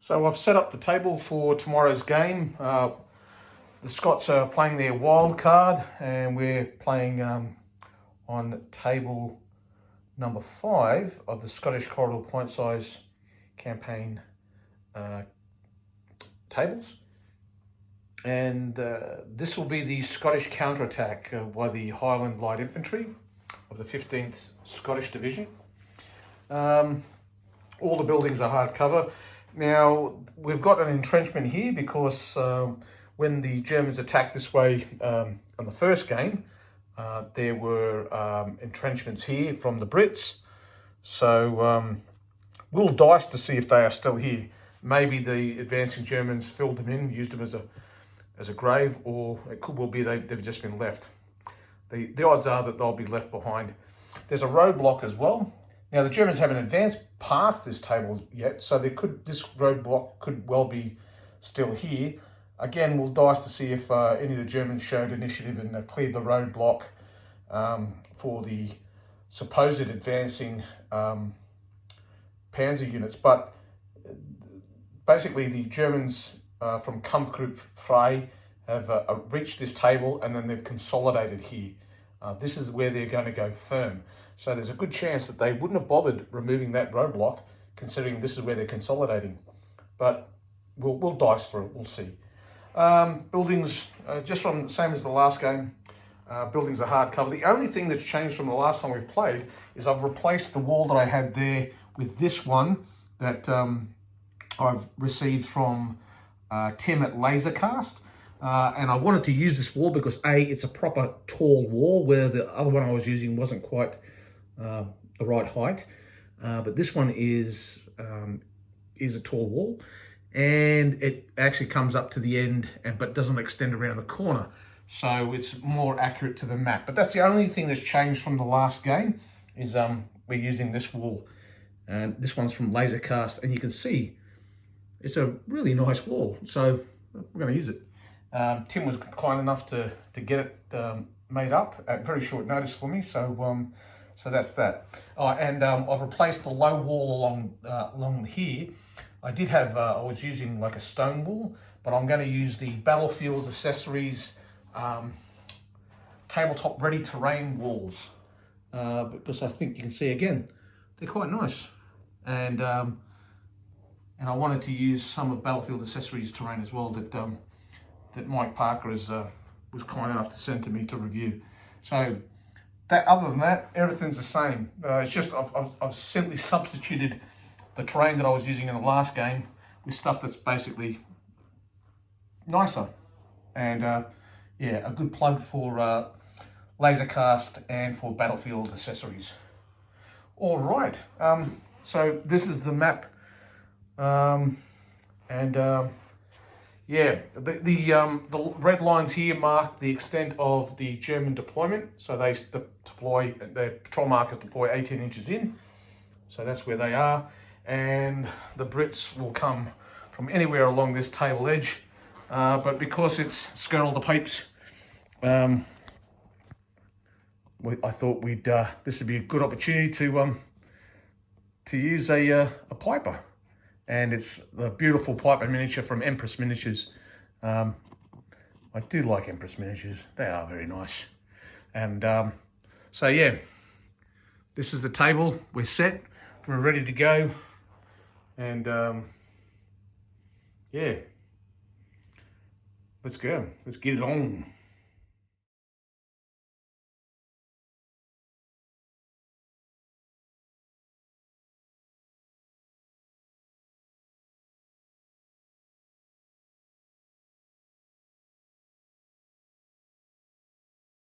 So I've set up the table for tomorrow's game. The Scots are playing their wild card and we're playing on table number 5 of the Scottish Corridor point size campaign tables. And this will be the Scottish counterattack by the Highland Light Infantry of the 15th Scottish Division. All the buildings are hard cover. Now, we've got an entrenchment here because when the Germans attacked this way on the first game, there were entrenchments here from the Brits. So we'll dice to see if they are still here. Maybe the advancing Germans filled them in, used them as a grave, or it could well be they've just been left. The odds are that they'll be left behind. There's a roadblock as well. Now, the Germans haven't advanced past this table yet, so this roadblock could well be still here. Again, we'll dice to see if any of the Germans showed initiative and cleared the roadblock for the supposed advancing panzer units. But basically, the Germans from Kampfgruppe Frey have reached this table and then they've consolidated here. This is where they're going to go firm. So there's a good chance that they wouldn't have bothered removing that roadblock, considering this is where they're consolidating. But we'll dice for it, we'll see. Buildings, just from the same as the last game, buildings are hard cover. The only thing that's changed from the last time we've played is I've replaced the wall that I had there with this one that I've received from Tim at Lasercast. And I wanted to use this wall because A, it's a proper tall wall, where the other one I was using wasn't quite the right height. But this one is a tall wall, and it actually comes up to the end, but doesn't extend around the corner. So it's more accurate to the map. But that's the only thing that's changed from the last game, is we're using this wall. And this one's from Lasercast, and you can see it's a really nice wall. So we're going to use it. Tim was kind enough to get it made up at very short notice for me, so that's that. Oh, and I've replaced the low wall along here. I did have I was using like a stone wall, but I'm going to use the Battlefield Accessories tabletop ready terrain walls because I think you can see again they're quite nice, and I wanted to use some of Battlefield Accessories terrain as well that Mike Parker was kind enough to send to me to review. So other than that, everything's the same. It's just I've simply substituted the terrain that I was using in the last game with stuff that's basically nicer. And yeah, a good plug for Lasercast and for Battlefield Accessories. All right, so this is the map, yeah, the red lines here mark the extent of the German deployment. So their patrol markers deploy 18 inches in. So that's where they are. And the Brits will come from anywhere along this table edge. But because it's Skirl the Pipes, I thought this would be a good opportunity to use a piper. And it's the beautiful piper miniature from Empress Miniatures. I do like Empress Miniatures. They are very nice. And so yeah, this is the table. We're set. We're ready to go. And yeah, let's go. Let's get it on.